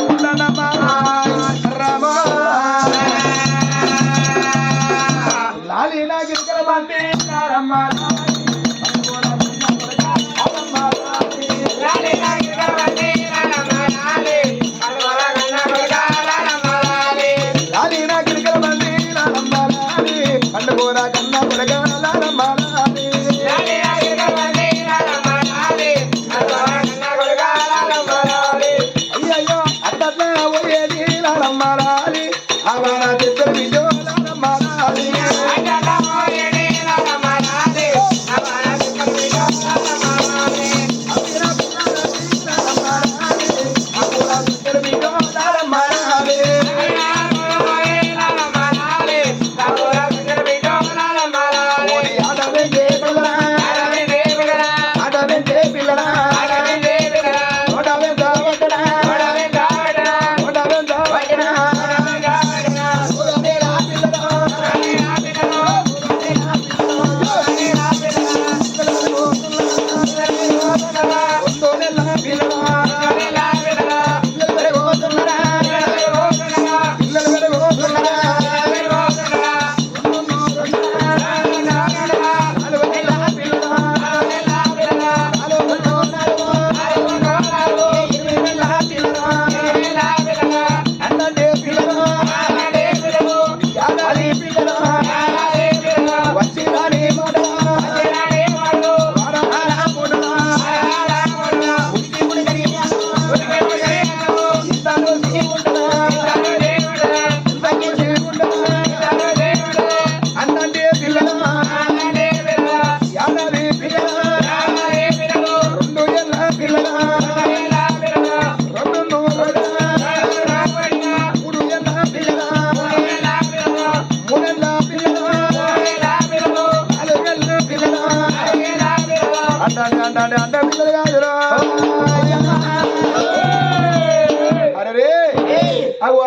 ఉండనమ్మా రామ లాలి నా గిరికల బండి రారమ్మ పండుగోరా కన్నా కొడగాలమ్మ అయ్యయ్యో అట్లా పోయేది లాలమ్మ లాలి అవన తిద్దరు విజో లాలమ్మ లాలి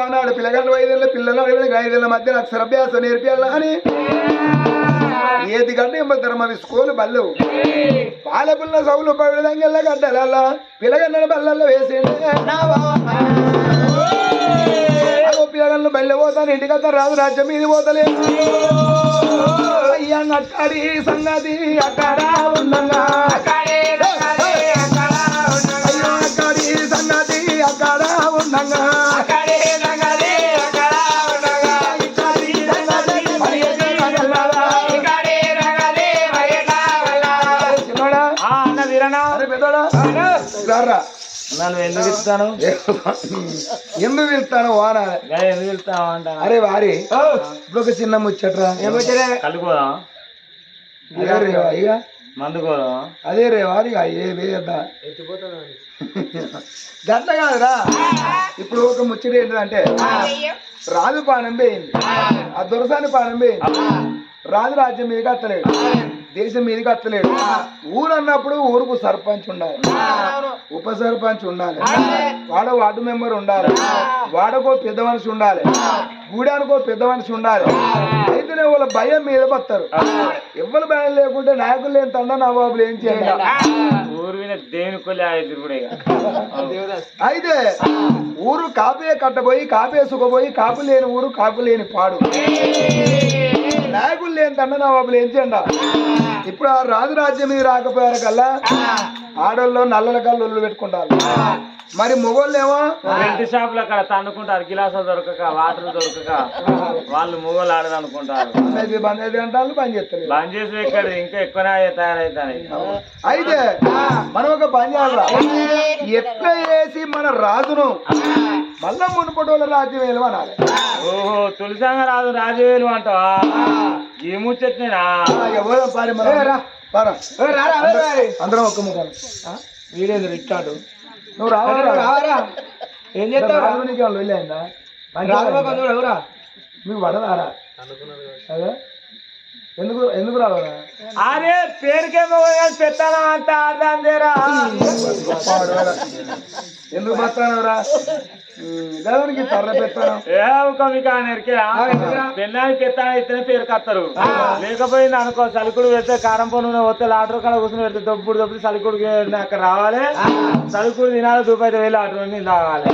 ఆనాడు పిల్లగాళ్ళు 5 ఏళ్ళ పిల్లలు 5 ఏళ్ళ మధ్య అక్షరాభ్యాసం నేర్పియాలా అని ఏది గడ్డ ఎంబద్దరమ్మ స్కూలు బళ్ళు పాల పిల్ల సౌలు పవిడంగల్లా గడ్డలల్లా పిల్లగన్నను బళ్ళల్లో వేసేయండి పిల్లగలను బళ్ళ పోతాను ఇంటికంతా రాదు రాజ్యం మీద పోతలేదు అయ్యా అక్కడి సంగతి అక్కడ ఉండంగా అక్కడి సంగతి అక్కడ ఉండంగా నన్ను ఎందుకు ఇస్తాను ఎందుకు వెళ్తాను వాన ఎందుకు వెళ్తావు అంట అరే వారి ఇప్పుడు ఒక చిన్న ముచ్చట్రా కలుపుకోదాం ఇక మందుకోదాం అదే రే వారి గంట కాదురా ఇప్పుడు ఒక ముచ్చట ఏంటంటే రాజు పానం పోయింది ఆ దొరసాని పానం పోయింది రాజు రాజ్యం మీదకి అత్తలేడు దేశం మీదకి అత్తలేడు ఊరు అన్నప్పుడు ఊరుకు సర్పంచ్ ఉండాలి ఉప సర్పంచ్ ఉండాలి వార్డు మెంబర్ ఉండాలి వాడకో పెద్ద మనిషి ఉండాలి గూడానికో పెద్ద మనిషి ఉండాలి అయితేనే వాళ్ళ భయం మీద పడతారు ఎవరు భయం లేకుంటే నాయకులు లేని తండ నవాబులు ఏం చేయాలి అయితే ఊరు కాపే కట్టబోయి కాపే సుఖపోయి కాపు లేని ఊరు కాపు లేని పాడు నాయకులు లేని తండ నవాబులు ఏం చేయండి ఇప్పుడు ఆ రాజు రాజ్యం మీద రాకపోయారు కల్లా ఆడోళ్ళు నల్లల కళ్ళు పెట్టుకుంటారు మరి మొగోళ్ళేమో రెండు షాపులు అక్కడ తన్నుకుంటారు గిలాసాలు దొరకక వాటర్ దొరకక వాళ్ళు మొగోళ్ళు ఆడదనుకుంటారు బంద్ అయితే అంటారు బంద్ చేస్తారు బంద్ చేసి ఇక్కడ ఇంకా ఎక్కువనే తయారైతాయి అయితే మనం ఒక పని చేయాలి ఎట్లా వేసి మన రాజును మళ్ళా మునుపటి వాళ్ళ రాజ్యం వేలు అనాలి ఓహో తులసంగ రాజు రాజవేలు అంటావా ఈ ముచ్చట్నేనా అందరం ఒక్క ముఖం వీడేంద్ర ఇట్టాడు నువ్వు రావాలా ఏం చేస్తావు నీకు వాళ్ళు వెళ్ళాయిందా ఎవరా మీకు పడదారా అదే ఎందుకు ఎందుకు రావాలా అరే పేరుకేమో పెట్టాలా అంత ఆడదాం చేరా ఎందుకు బతానవరా దానికి తర్ర పెట్టాను ఏ ఒక మీకు పెళ్ళానికి ఎత్తాను ఇతనే పేరు కత్తారు లేకపోయింది అనుకో సలుకుడు పెడితే కారం పన్ను వస్తే లాటరు కాడ కూర్చొని పెడితే దొప్పుడు సలుకుడు అక్కడ రావాలి సలుకుడు తినాలి దూపైతే వెళ్ళి ఆటో తాగాలి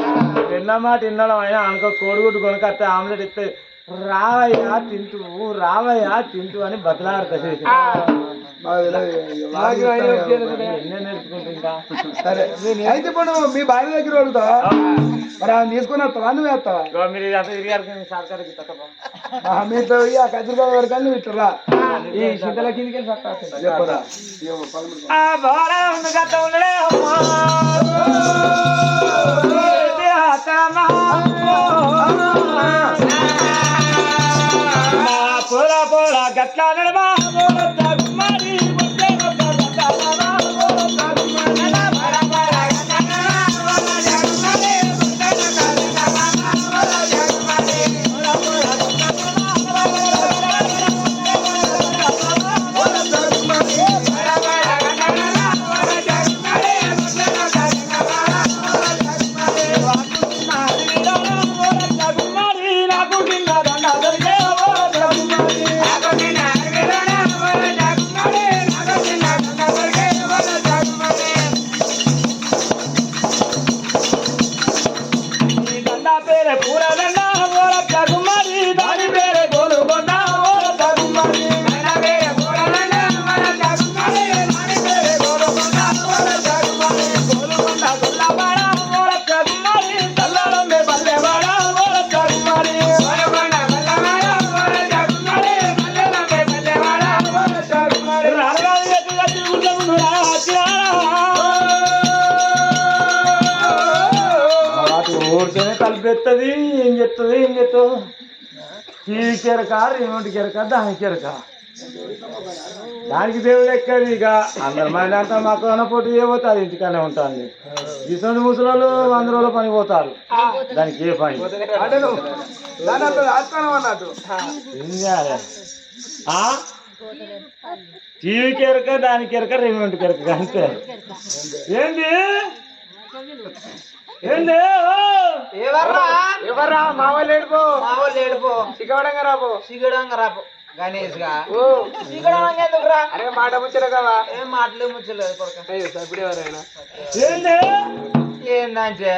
తిన్నమాట తిన్నడం అయినా అనుకో కోడిగుడ్డు కొనుకొస్తే ఆమ్లెట్ ఇస్తే రావయ్యా తింటూ అని బదలాడుతుంది సరే అయితే ఇప్పుడు మీ భార్య దగ్గర వెళ్తావా మరి ఆమె తీసుకుని వస్తావా నువ్వు వేస్తావా మీతో ఆ కజురుబాబు వరకు నువ్వు ఇట్లా ఈ శీతల కిందికి చెప్పరా పోరా గట్లా నడమా కలిపెత్తది ఏం చెప్తావు టీవీ కెరక రిమోట్ కెరక దానికి కెరక దానికి దేవుడు ఎక్కది ఇక అందరి మంది అంతా మాకు పోటీ చేయబోతారు ఇంటికనే ఉంటుంది ఇటువంటి ముసలు 100 రోజుల పని పోతారు దానికి ఏ పని ఏం చేయాలి టీవీ కెరక దానికి కెరక రిమోట్ కెరక అంతే ఏంది ఎవర్రా మావోళ్ళు ఏడుపో సిగడంగా రాపో గణేష్ గా అరే మాట ముచ్చట కదా ఏం మాటలు ముచ్చలేదు ఇప్పుడు ఎవరైనా ఏందంటే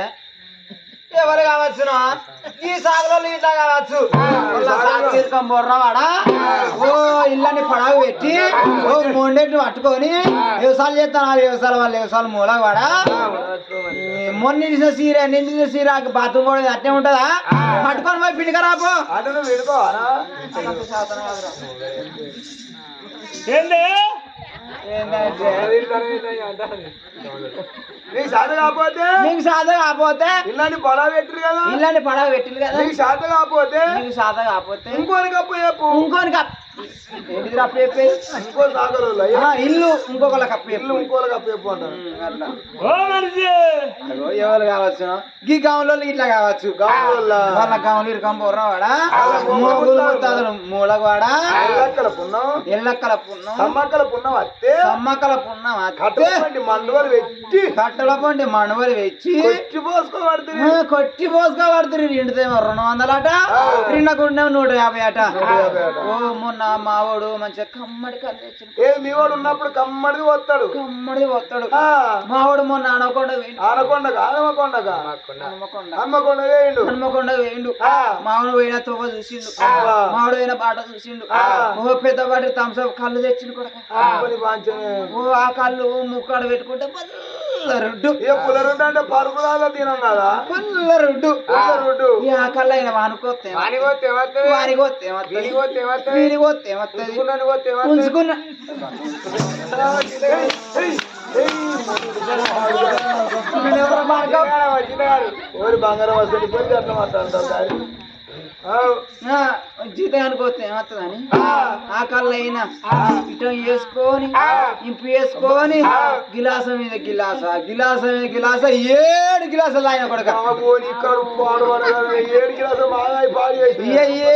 ఎవరు కావచ్చును ఈ సాగులో ఇట్లా కావచ్చు బొర్రవాడా ఓ ఇళ్ళని పడవ పెట్టి ఓ మొండెట్ని పట్టుకొని వ్యవసాయాలు చేస్తాను ఆ వ్యవసాయాలు వాళ్ళ వ్యవసాయాలు మూలవాడా మొన్న నిలిచిన సీర బాత్రూమ్ కూడా అట్నే ఉంటదా పట్టుకొని పోయి పిండిగా రాపో నీకు సాధ కాకపోతే ఇళ్ళని పడవ పెట్టిరు కదా నీకు సాధ కాకపోతే ఇంకోని కప్పు చెప్పు ఏంటిది అప్పు చెప్పి ఇంకో సాగరు ఇల్లు ఇంకొకళ్ళ కప్పు ఇంకోళ్ళ కప్పు చెప్పు అంటారు ఎవరు కావచ్చు ఈ గౌన్లో ఇట్లా కావచ్చు వాళ్ళ గౌన్లు ఇరకం బొర్రవాడా మోగులు ముత్తాదులు మూలవాడా ఎల్లక్కల పున్నం సమ్మక్కల పున్నం కట్టల పండి మండవలు వెచ్చి కొట్టి పోసుకోబడుతుంది నిండుతేమో 200 అట నిండకుండా 150 అట ఓ మొన్న మావాడు మంచిగా కమ్మడి కళ్ళు తెచ్చి మీ వాడు ఉన్నప్పుడు కమ్మడిది వస్తాడు మావాడు మొన్న హన్మకొండ వేయండు మావాడు పోయిన తోవ చూసిండు మావాడు పోయిన బాట చూసిండు ఓ పెద్ద బాటి థమ్స్అప్ కళ్ళు తెచ్చిండు కూడా ఓ ఆ కళ్ళు ముక్కాడ పెట్టుకుంటే పుల్లరుడ్డు అంటే పరుగులాగా తినం కదా పుల్లరుడ్డు ఆ కళ్ళు అయినా వానుకోతే ఉంచుకున్నా బంగారం వస్తుంది అట్లా మాట్లాడతారు జీతానికి వస్తే ఏమవుతుందని ఆ కళ్ళు అయినా ఇటం వేసుకొని ఇంపు వేసుకొని గిలాస మీద గిలాస గిలాస మీద గిలాస 7 గిలాసాలు ఆయన కొడుక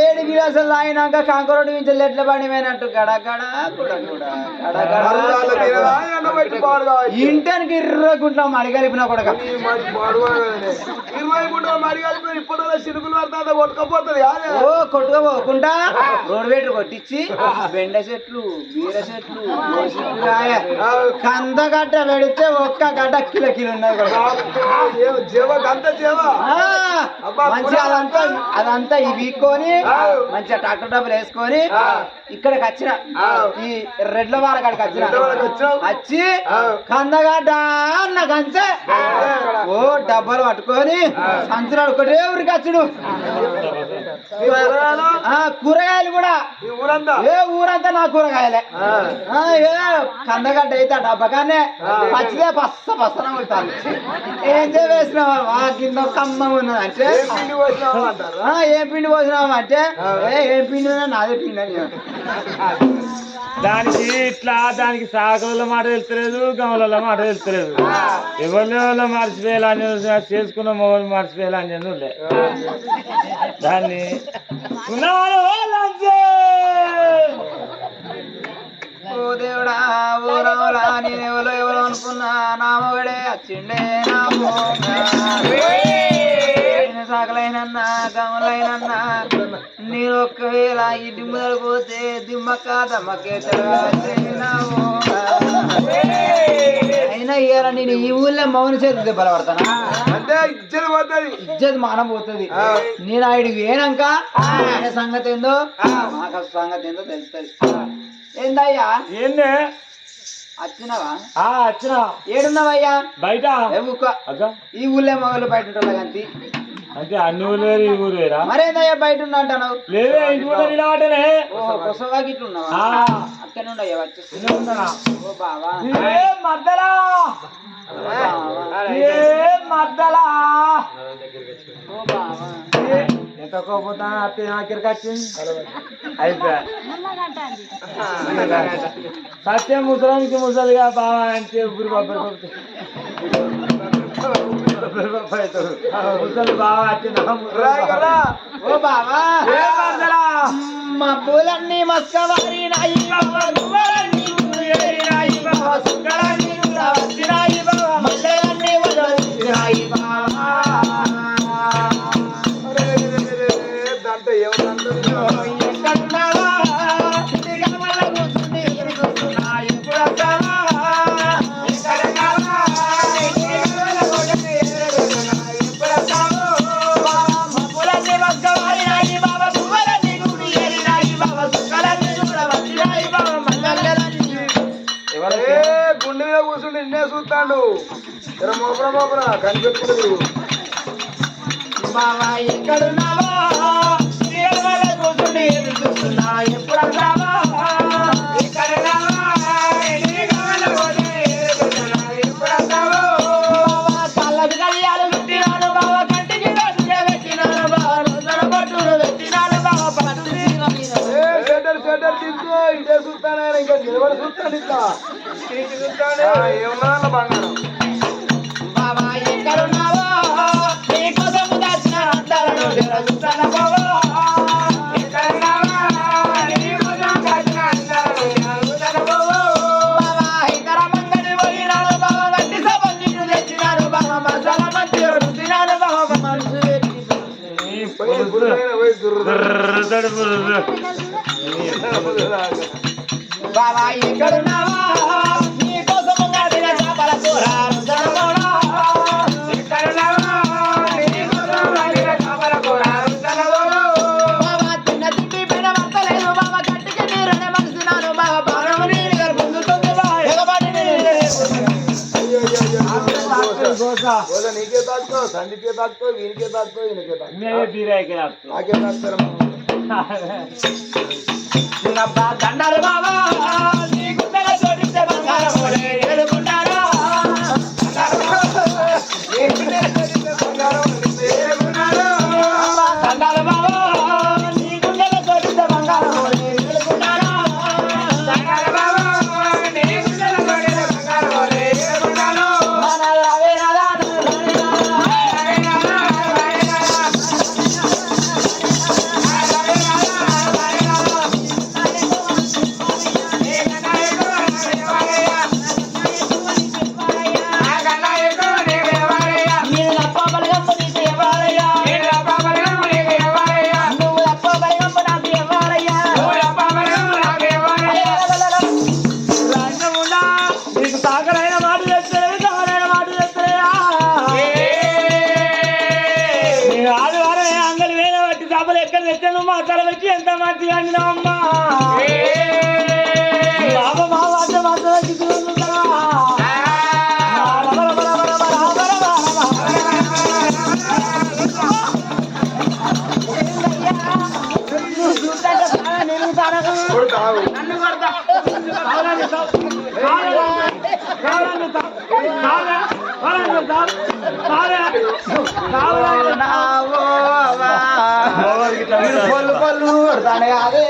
7 గిలాసాలు అయినాక కంకరోడ్డు నుంచి ఎట్ల పడిపోయినట్టు గడగడ ఇంటానికి ఇర్రకుంటాం అడిగలిపిన కొడక ఓ కొట్టుకోపోకుండా రోడ్ వేటర్ కొట్టించి బెండ చెట్లు బీర చెట్లు కంద గడ్డ పెడితే ఒక్క గడ్డ కిలో ఉన్నాయి మంచిగా అదంతా ఇవి వీక్కొని మంచిగా ట్రాక్టర్ డబ్బులు వేసుకొని ఇక్కడికి వచ్చిన ఈ రెడ్ల వార కాడికి వచ్చిన వచ్చి కందగడ్డ అన్న కంచే ఓ డబ్బాలు పట్టుకొని సంచులు ఒకటే ఊరికి వచ్చుడు కూరగాయలు కూడా ఏ ఊరంతా నా కూరగాయలే ఏ కందగడ్డ అయితే ఆ డబ్బకానే పచ్చిదే పచ్చన ఉంటాను ఏం చేసినావా కింద కమ్మం ఉన్నది అంటే ఏం పిండి పోసినావా అంటే ఏం పిండి నాదే పిండి అని దానికి ఇట్లా దానికి సాగల మాట వెళ్తలేదు గమల మాట వెళ్తలేదు ఎవరి మర్చిపోయాలని చేసుకున్న మొగలు మర్చిపోయాలని చెందులే దాన్ని ఓ దేవుడా ఓ రాములా నేను ఎవరు అనుకున్నా నా మొగడే వచ్చిండే నా సాగలైనన్నా గమలైనన్నా నేను ఒక్కవేళ ఈ దిమ్మలు పోతే దిమ్మక్క దమ్మకే అయినా ఇయ్యాల నేను ఈ ఊళ్ళో మౌన చేతి బలపడతానా అంటే ఇజ్జత్ మానం పోతుంది నేను ఆడికి వేనాక ఆయన సంగతి ఏందో నాకు సంగతి ఏందో తెలుస్తుంది ఏందయ్యా ఏందే వచ్చినావా వచ్చినా ఏడున్నావయ్యా బయట ఈ ఊళ్ళో మగలు బయట ఉంటాడు కానీ అంటే అన్ని ఊరు వేరు ఈ ఊరు వేరా మరేందయ్యా బయట ఉన్నా అంటావు లేదే ఇంటి కూడా నిలబడనే కొసవా గిట్లు ఉన్నావా అక్కడనే ఉండయ్యా వచ్చేసి ఓ బావా మద్దలా మద్దలా ఓ బావా ఎంత కోపోతా అత్తే నాకిరికి వచ్చింది అయిపోయా సత్యం ముసలానికి ముసలిగా బావా అంటే ఊరి బాబాయ్ ముసలి బావా వచ్చింది ఓ బావా మబ్బులన్నీ మస్కవారి నాయి మల్లెలన్నీ వదిలినాయి దాంట్లో ఏమన్నా గుండె మీద కూర్చుండి నిన్నే చూస్తాడు మోపరా కనిపెట్టుకుంటు బావా ఎక్కడున్నావా కూర్చుండి చూస్తున్నా ఎప్పుడు అంటావా కళ్ళకి కళ్యాలు పెట్టినాను బావా కంటికి పెట్టినాను బావా పట్టును పెట్టినాను బావా పట్టు షెటర్ తీసుకో ఇదే చూస్తాను ఇంకా నిలబడి చూస్తాను ఇట్లా ఏమన్నా బంగారం బావా ఎక్కడున్నావా నీకోసం దాచిన అందాలను చూస్తాను బావా బాబా ఎక్కడున్నావా నీకోసం కాదిన చేపల కూర బాబా తిన్న తిండి పైన వర్తలేదు బాబా గట్టికి నీరనే మనసున్నాను బాబా బాగా నీరు పొందుతుంది నీకే తాకుతావు సందికే తాకుతావు వీనికే తాకుతావు ఈయనకే తాకుతావు నాకే తాకుతారు దండాలు బాబా నీ గుండెల చోటిస్తే బంగారం ఏడుకుంటారా దండాలు బాబా వచ్చినమ్మా బాబా బాబా అంటే మాత్రం నన్ను కొడతా పొల్లు పొల్లు కొడతానే అదే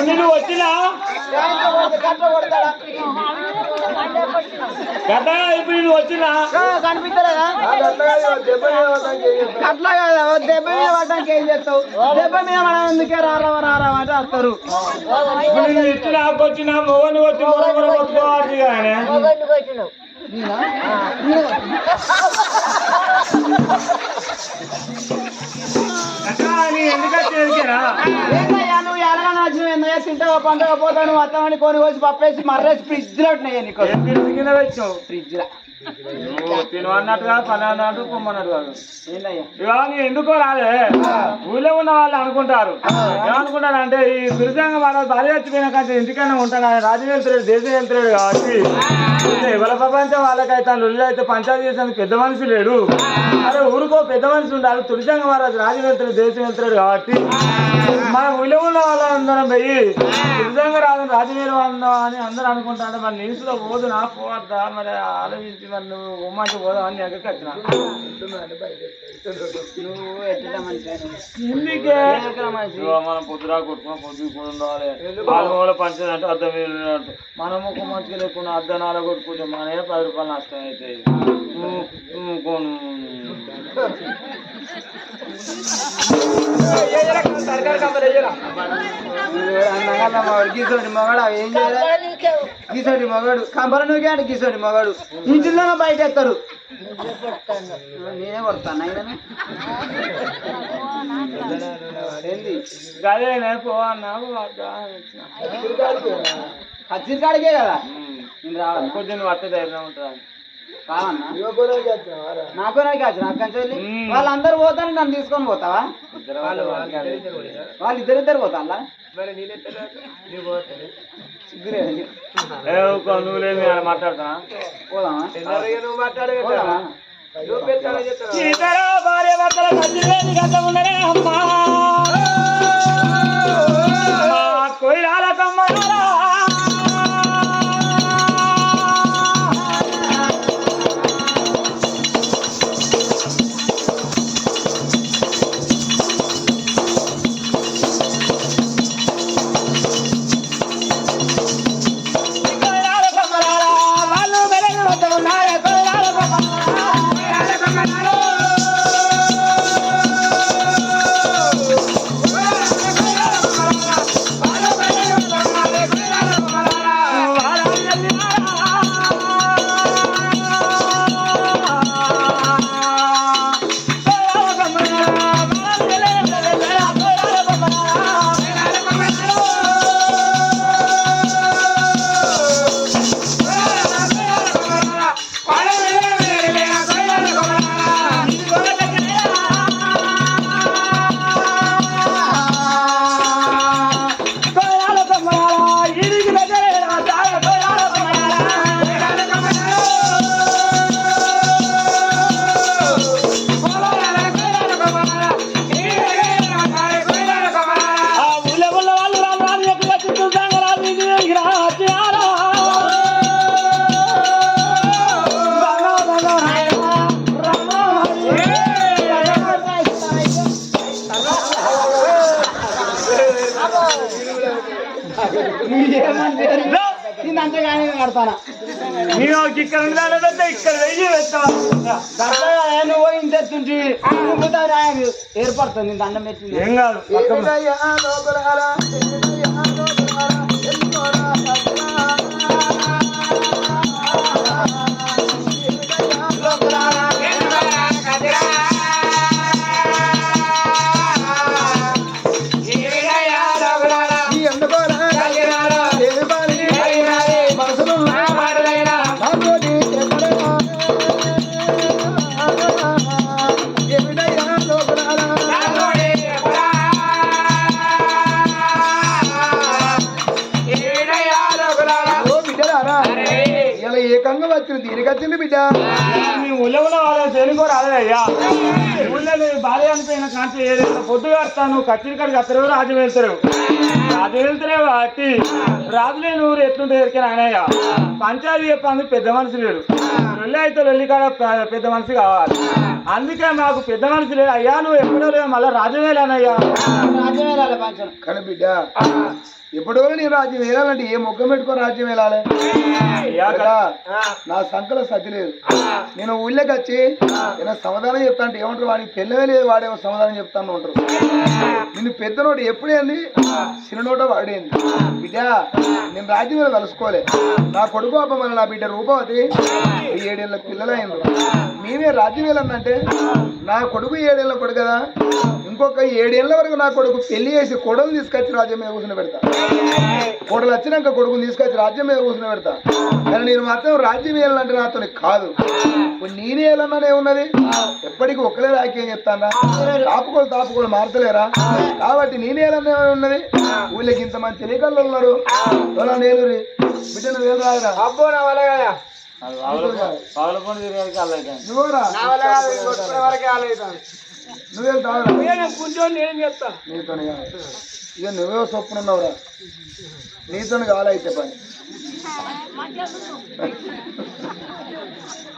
నేను వచ్చినా కదా ఇప్పుడు నేను వచ్చినా కనిపించలేదా అట్లా కదా దెబ్బ మీద పడడానికి ఏం చేస్తావు దెబ్బ మీద మనం ఎందుకే రారావా రారావా అంటే వస్తారు ఇప్పుడు నేను ఇచ్చిన వచ్చిన మొగని వచ్చి కొట్టుకోవాలి కానీ ఎందుకు వచ్చినా ఏంటయ్యా నువ్వు ఎలాగ వచ్చినావు ఎందుకు తింటావా పండుగ పోతావు నువ్వు వస్తామని కొని వచ్చి పప్పేసి మర్రేసి ఫ్రిడ్జ్ లో ఉంటున్నాయి నీకు కింద వచ్చావు ఫ్రిడ్జ్ లో తినవన్నట్టు కాదు పని అన్నట్టు పొమ్మన్నట్టు కాదు ఏంటయ్యా ఇవాళ ఎందుకో రాలే ఊళ్ళో ఉన్న వాళ్ళు అనుకుంటారు ఏమనుకుంటారు అంటే ఈ దుర్గంగా వాళ్ళ భార్య వచ్చిపోయిన కంటే ఇంటికైనా ఉంటాను ఆయన రాజ్యం వెళ్తలేడు దేశం వెళ్తలేడు కాబట్టి ఎవరి ప్రపంచం వాళ్ళకైతే లొల్లి అయితే పంచాయతీ చేసేందుకు పెద్ద మనిషి లేడు అరే ఊరికో పెద్ద మనిషి ఉండాలి తులసంగా మహారాజు రాజ్యం వెళ్తాడు దేశం వెళ్తాడు కాబట్టి మన ఊళ్ళో ఉన్న వాళ్ళందరం పోయి తులసంగా రాజు రాజమేలు అందాం అని అందరూ అనుకుంటారు మరి నిలుసులో పోదు నా పోవద్దా మరి ఆలోచించి మరి నువ్వు ఉమ్మంటే పోదాం అని ఎక్కడికి వచ్చిన నువ్వు ఎట్లా మంచిగా ఇందుకే మనం పొద్దురా కొట్టుకుని పొద్దుకు కూడా ఉండాలి వాళ్ళ పంచది అంటే అర్థం వెళ్ళినట్టు మనం ఒక మంచిగా లేకుండా అర్ధనాలు కొట్టుకుంటే మనమే 10 రూపాయలు నష్టం అవుతాయి గీసోటి మగాడు అవి ఏం చేయాలి గీసోటి మగాడు కంపల నువ్వుకే అంటే గీసోటి మగాడు ఇంటిలోనే బయట ఎత్తారు నేనే కొడతాను అయినా గదేనే పోవన్నా ఖర్చు కాడికే కదా నేను రావాలి కొంచెం నువ్వు అత్త ధైర్యం ఉంటుందా కావన్నా నాకు నాకు అక్కడి వెళ్ళి వాళ్ళందరూ పోతాను నన్ను తీసుకొని పోతావా వాళ్ళు ఇద్దరిద్దరు పోతా నువ్వు లేదు మాట్లాడుతున్నా పోదామా పోదామా భార్య భర్తల ఉండనే అమ్మా కొయ్యాల కమ్మరా నేను అంతేగానే కడతానా నేను ఇక్కడ ఉండాలి పెద్ద ఇక్కడ వెయ్యి దర్శగా నువ్వు ఇంత ఎత్తుంచి ఏర్పడుతుంది దండం పెట్టింది ఏం కాదు పక్కన. ఏమిటయ్యా లోకులారా, ఏమిటయ్యా లోకులారా, ఎల్లుకోరా కదిరా. ఏమిటయ్యా లోకులారా, ఈ ఎందుకోరా కదిరా. ఏమి పని మనసులో నాతోటి చెప్పలేవా? ఏమిటయ్యా లోకులారా, ఓ బిడ్డలారా, ఇలా ఏకంగా వచ్చింది దీనికి వచ్చింది బిడ్డ. మీ ఊళ్ళో ఉన్న వాళ్ళు దేనికో రాలే అయ్యా ఊళ్ళో భార్య అనిపోయిన కాంతి ఏదైనా పొద్దు వేస్తాను కత్తిరి కాడికి అత్తరు రాజు వెళ్తారు రాజు వెళ్తారే వాటి రాజులే నూరు ఎట్లుంటే ఎరికైనా ఆయనయ్య పంచాయతీ చెప్పంది పెద్ద మనిషి లేడు రొల్లి అయితే రొల్లి కాడ పెద్ద మనిషి కావాలి అందుకే మాకు పెద్ద మనిషి లేడు అయ్యా నువ్వు ఎప్పుడో లేవు మళ్ళీ రాజు వేలానయ్యా రాజ్యమేళాలి పంచం కానీ బిడ్డ ఎప్పుడు నేను రాజ్యం వేయాలంటే ఏ ముఖం పెట్టుకొని రాజ్యం వేయాలి అయ్యా బిడ్డ, నా సంకల సతి లేదు నేను ఊళ్ళోకి వచ్చి ఏదైనా సమాధానం చెప్తా అంటే ఏమంటారు వాడికి పెళ్ళమే లేదు వాడేమో సమాధానం చెప్తాను అంటారు నిన్ను పెద్ద నోటు ఎప్పుడేంది చిన్న నోట వాడేంది బిడ్డ నేను రాజ్యం మీద కలుసుకోలే నా కొడుకు పాప మన నా బిడ్డ రూపవతి 7 ఏళ్ళ పిల్లలైంది మేమే రాజ్యం వేయాలన్నంటే నా కొడుకు 7 ఏళ్ళ కొడుకు కదా ఇంకొక 7 ఏళ్ళ వరకు నా కొడుకు పెళ్లి చేసి కొడలు తీసుకొచ్చి రాజ్యం మీద కూర్చుని పెడతా కొడలు వచ్చినాక కొడుకుని తీసుకొచ్చి రాజ్యం మీద కూర్చుని పెడతా కానీ నేను మాత్రం రాజ్యం వేయాలంటే నాతో కాదు ఇప్పుడు నేనే వేయాలన్నానే ఉన్నది ఎప్పటికీ ఒక్కలే రాజ్యం చెప్తానా తాపుకోలు మారతలేరా కాబట్టి నేనే వేయాలనే ఉన్నది ఊళ్ళకి ఇంత మంది తెలియకళ్ళు ఉన్నారు నేలూరి బిడ్డను వేలు రాదురా అబ్బో నా వల్ల కదా పావుల పని తిరిగి అల్లైతే నువ్వురా నా వల్ల కాదు ఇంకొక వరకే ఆలోచిస్తాను నువ్వేం తాగురా కూర్చొని నేను చెప్తాను నీతో ఇక నువ్వే సొప్పునున్నావురా నీతో కావాలైతే పని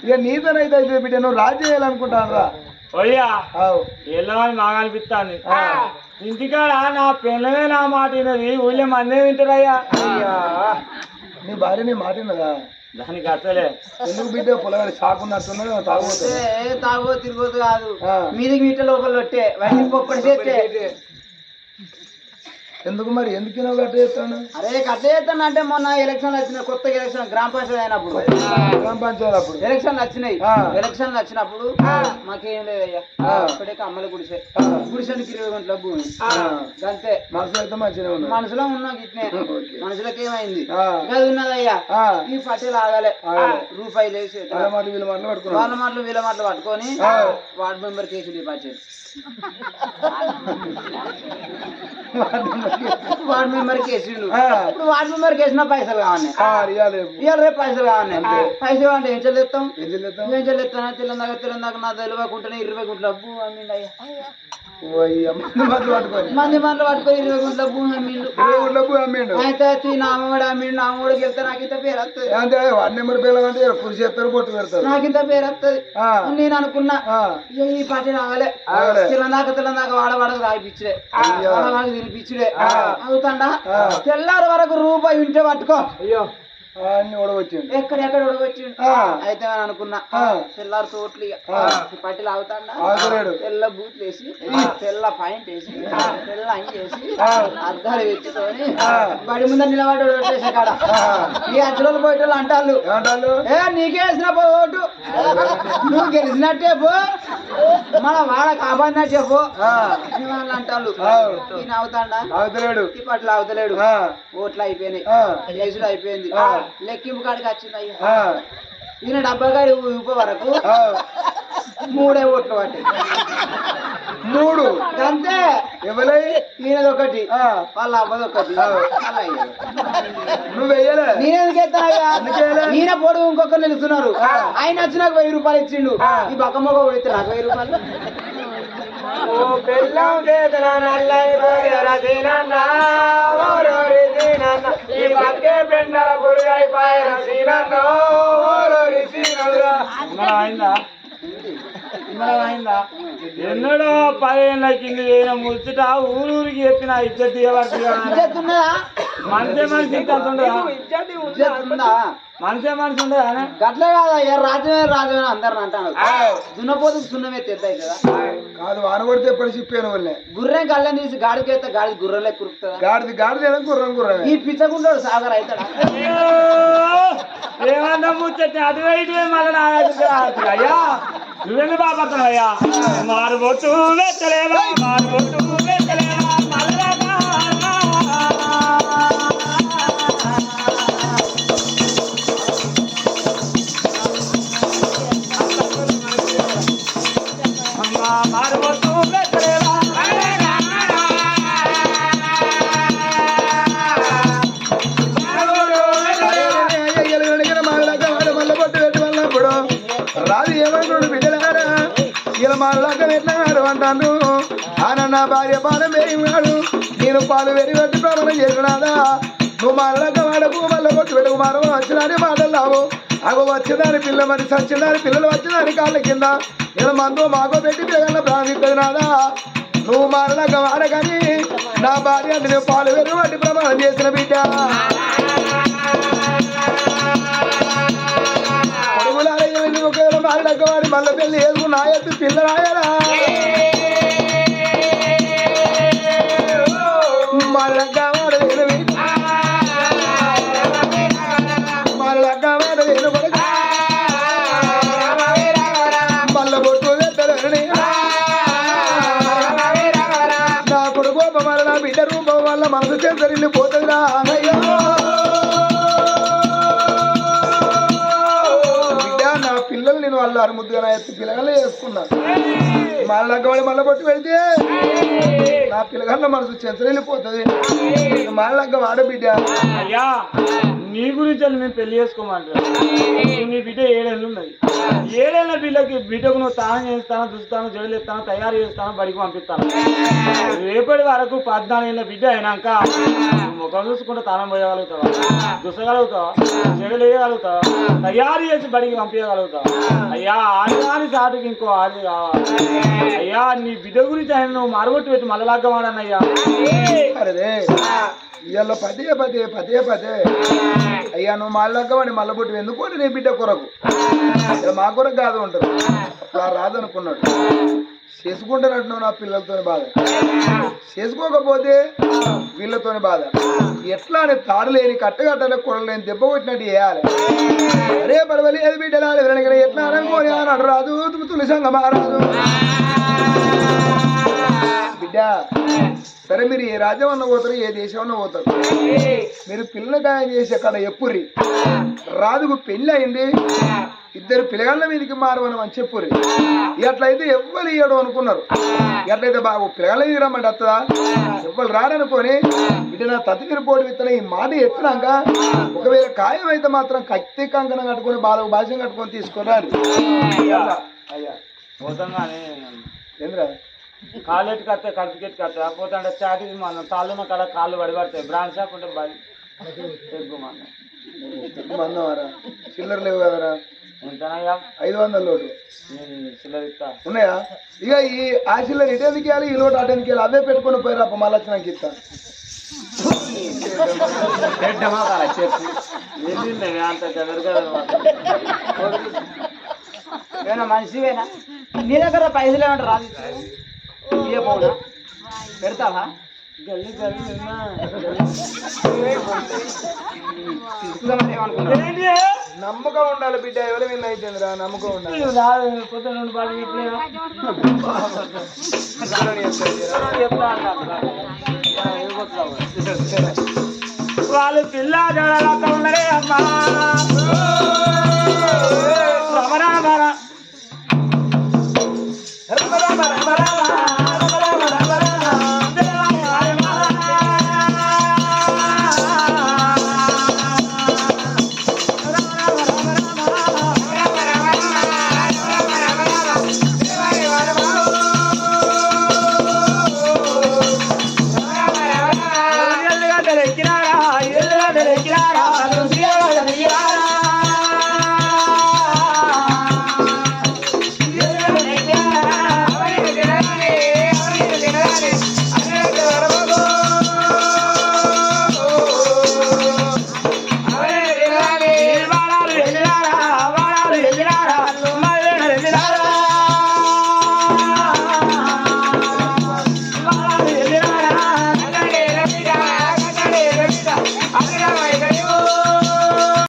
ఇక నీతోనైతే అయితే బిడ్డ నువ్వు రాజ్యం వేయాలనుకుంటాను రా పోయ్యా వెళ్ళమని బాగా అనిపిస్తాను ఇంటికాడ నా పిల్లమే నా మాట విన్నది ఊళ్ళో మందే వింటారయ్యా నీ భార్య నీ మాటిన్నదా దానికి అసలే ఎందుకు బిడ్డ పొలగాలి సాకున్నట్టున్నది తాగుతుంది తాగో తిరిగోదు కాదు మీదికి మీట లోపల పెట్టే వాటిని పొప్పడి చేస్తే ఎందుకు మరి ఎందుకు నువ్వు గట్ట చేస్తాను అరే కట్ట చేస్తాను అంటే మొన్న ఎలక్షన్లు వచ్చిన కొత్తగా ఎలక్షన్ గ్రామ పంచాయతీ అయినప్పుడు గ్రామ పంచాయతీ అప్పుడు ఎలక్షన్లు వచ్చినాయి ఎలక్షన్లు వచ్చినప్పుడు మాకేం లేదయ్యా ఇప్పటికే అమ్మలు గుడిసే గుడిసానికి 20 గంటల భూమి అంతే మనసు అయితే మంచిగా ఉంది మనసులో ఉన్నా గిట్నే మనుషులకి ఏమైంది అది ఉన్నదయ్యా ఈ పట్టెలు ఆగాలి రూపాయలు వేసి వాళ్ళ మాటలు వీళ్ళ మాటలు పట్టుకున్నాను వాళ్ళ మాటలు వీళ్ళ మాటలు పట్టుకొని వార్డు మెంబర్ కేసులు పచ్చేది వార్డు మెంబర్ కేసులు ఇప్పుడు వార్డు మెంబర్ కేసిన పైసలు కావాలి ఇవాళ రేపు పైసలు కావాలి పైసలు అంటే ఏం చెల్లిస్తాం ఏం చెల్లిస్తానా తెలంగాణ నా తెలియకుండానే 20 గుంటల భూమి అమ్మిండయ్యా మంది మాటలు పట్టుకొని 20 గుంటల భూమి అమ్మిండు అయితే నామవాడు అమ్మిండు నామవాడికి వెళ్తే నాకు ఇంత పేరు వస్తుంది వార్డు నెంబర్ పేర్లు అంటే కృషి చేస్తారు పొట్టు పెడతారు నాకు ఇంత పేరు వస్తుంది నేను అనుకున్నా ఈ పార్టీ రావాలి తెలంగాణ వాడవాడకు రాయిపించలే వాడవాడకు తినిపించలే అవుతాండా తెల్లారి వరకు రూపాయి ఉంటే పట్టుకో అయ్యో అన్ని ఉడవచ్చిండు ఎక్కడెక్కడ ఉడవచ్చిండు అయితే అని అనుకున్నా తెల్లారి తోట్లు పట్టిలు అవుతాండా తెల్ల బూట్లు వేసి తెల్ల పాయింట్ వేసి తెల్ల అంగి వేసి అద్దాలు పెట్టుకొని బడి ముందర నిలబడి వచ్చేసా కాడ ఈ అచ్చలు పోయేటోళ్ళు అంటారు ఏ నీకే వేసిన ఓటు నువ్వు గెలిచినట్టే పో మన వాడ కాపాడినట్టే పో వాళ్ళు అంటారు ఈయన అవుతాండా ఈ పట్ల అవుతలేడు ఓట్లు అయిపోయినాయి కేసులు అయిపోయింది లెక్కింపు కాడికి వచ్చింది అయ్యా ఈయన 70 కాడి ఊపే వరకు 3 ఓట్లు పట్టి 3 అంతే ఎవరై ఈయనది ఒకటి వాళ్ళ అవ్వది ఒకటి నువ్వు వెయ్యలే నేనెందుకు ఎత్తానయ్యా ఈయన పొడుగు ఇంకొకరు నిలుస్తున్నారు ఆయన వచ్చి నాకు 1000 రూపాయలు ఇచ్చిండు ఈ బక్క మొగ కొడితే నాకు 1000 రూపాయలు అయిందా ఎన్నడో 10 ఏళ్ళ కింద వేయిన ముచ్చట ఊరూరికి చెప్పిన ఇజ్జత్ ఇవ్వబడుతుంది ఇజ్జత్ ఉన్నదా మనిషే మనిషి ఇంత ఉండదా ఇజ్జత్ ఉందా మనిషే మనిషి ఉండదా గట్లే కాదయ్యా రాజమే రాజమే అందరిని అంటాను దున్నపోతు సున్నమే తెద్దాయి కదా కాదు వాన కొడితే ఎప్పుడు చెప్పాను వాళ్ళే గుర్రెం కళ్ళని తీసి గాడికి అయితే గాడి గుర్రెలే కురుకుతుందా గాడిది గుర్రం గుర్రమే ఈ పిచ్చకుంటాడు సాగర్ అవుతాడా ఏమన్నా ముచ్చట అటువే ఇటువే మళ్ళీ నా దగ్గరికి అయ్యా నువ్వెందుకు బాపడుతున్నావు అయ్యా మారుబొట్టు వెచ్చలేవా మారుబొట్టు వెచ్చలేవా మారుబొట్టు వెచ్చలేవా రాదు ఏమనుకోండి బిడ్డలారా ఇలా మాలాగా పెట్టినాడు అంటాను ఆయన నా భార్య పానం వేయన్నాడు నేను పాలు వెరిగొట్టి ప్రమాణం చేసినాదా నువ్వు మాలాగా వాడకు మళ్ళీ కొట్టు పెట్టుకు మారం వచ్చినాని మాటలు రావు అగో వచ్చిందని పిల్ల మరి చచ్చిందని పిల్లలు వచ్చిందని కాళ్ళ కింద ఇలా మందు మాకో పెట్టి పిల్లగల ప్రాణిస్తుంది నాదా నువ్వు మాలాగా వాడగాని నా భార్య అంటే నేను పాలు వెరిగొట్టి ప్రమాణం చేసిన బిడ్డ ఒకవేళ మారడక్కవాడి మళ్ళీ పెళ్లి వేసుకున్న ఎత్తు పిల్లరాయరా మారడక్కవాడు మారడక్కవాడు మళ్ళ బొట్టు వెత్తరని నా కొడుకు మళ్ళీ నా బిడ్డ రూపం వల్ల మనసు చెందరిల్లి పోతుందిరా అయ్యో పిల్లలు నేను వాళ్ళు అరుముద్దుగా ఎత్తి పిల్లగానే వేసుకున్నాను మళ్ళీ మళ్ళీ పట్టు పెడితే నా పిల్లగాళ్ళ మనసు చెంచలిపోతుంది మళ్ళీ వాడబిడ్డ అయ్యా నీ గురించి అని మేము పెళ్లి చేసుకోమంటారు నీ బిడ్డ 7 ఏళ్ళు ఉన్నది 7 ఏళ్ళ బిడ్డకు నువ్వు తానం చేస్తాను దుస్తాను జడులు ఇస్తాను తయారు చేస్తాను బడికి పంపిస్తాను రేపటి వరకు 14 ఏళ్ళ బిడ్డ అయినాక ముఖం చూసుకుంటే తానం పోయగలుగుతావా దుసగలుగుతావా జడులు వేయగలుగుతావా తయారు చేసి బడికి పంపించగలుగుతావా అయ్యా ఆడి సాటుకి ఇంకో ఆడి కావాలి అయ్యా నీ బిడ్డ గురించి ఆయన నువ్వు మారగొట్టు పెట్టి మళ్ళలాగా వాడన్నయ్యా అరే ఇవాళ పదే అయ్యా నువ్వు మళ్ళీ మల్లబొట్టు ఎందుకు నీ బిడ్డ కొరకు మా కొరకు కాదు ఉంటారు అప్పుడు రాదనుకున్నాడు చేసుకుంటున్నట్టు నా పిల్లలతోని బాధ చేసుకోకపోతే వీళ్ళతోని బాధ ఎట్లా అని తాడు లేని కట్టగట్టలే కొనలేని దెబ్బ కొట్టినట్టు వేయాలి అరే పడవలి అది బిడ్డలాలి ఎట్లా అనుకోని అన్నాడు రాదు తులసంగ మారాదు బిడ్డ సరే మీరు ఏ రాజ్యం అన్న పోతారు ఏ దేశం అన్న పోతారు మీరు పిల్లకాయం చేసి అక్కడ ఎప్పురి రాదుకు పెళ్ళి అయింది 2 పిల్లగాళ్ళ మీదకి మారవనం అని చెప్పురి ఎట్లయితే ఎవ్వరు ఇయ్యడు అనుకున్నారు ఎట్లయితే బాబు పిల్లగాళ్ళ మీద రమ్మంటే వస్తుందా ఎవ్వరు రారనుకొని బిడ్డ నా తత్తిరి పోటీ విత్తన ఈ మాట ఎత్తినాక ఒకవేళ ఖాయం అయితే మాత్రం కత్తి కంకణం కట్టుకొని బాధ భాష్యం కట్టుకొని తీసుకున్నారు అయ్యా పోతానే ఏంద్రా కాళ్ళెట్టు కత్తే కడుపుకెట్టు కత్తే కాకపోతే అంటే చాటి మనం తాళ్ళున్న కాడ కాళ్ళు పడిపడతాయి బ్రాండ్ షాప్ ఉంటే మందమారా చిల్లర లేవు కదరా ఎంతనయ్యా 500 లోటు చిల్లర ఇస్తా ఉన్నాయా ఇక ఆ చిల్లర ఇటు ఎందుకు వెళ్ళాలి ఈ లోటు అటు ఎందుకు వెళ్ళాలి అవే పెట్టుకుని పోయారు అప్ప మళ్ళీ వచ్చినాక ఇస్తా అంత దగ్గరగా ఏమన్నా మనిషివేనా నీ దగ్గర పైసలు ఏమంటారు రాదు ఇయ్య పోనా పెడతావా గల్లి గల్లి తీసుకుందామని ఏమనుకున్నా నమ్మకం ఉండాలి బిడ్డ ఎవరు విన్ అయితేందిరా నమ్మకం ఉండాలి పొద్దున పాటు వాళ్ళు పిల్ల జడలతో ఉన్నదే అమ్మా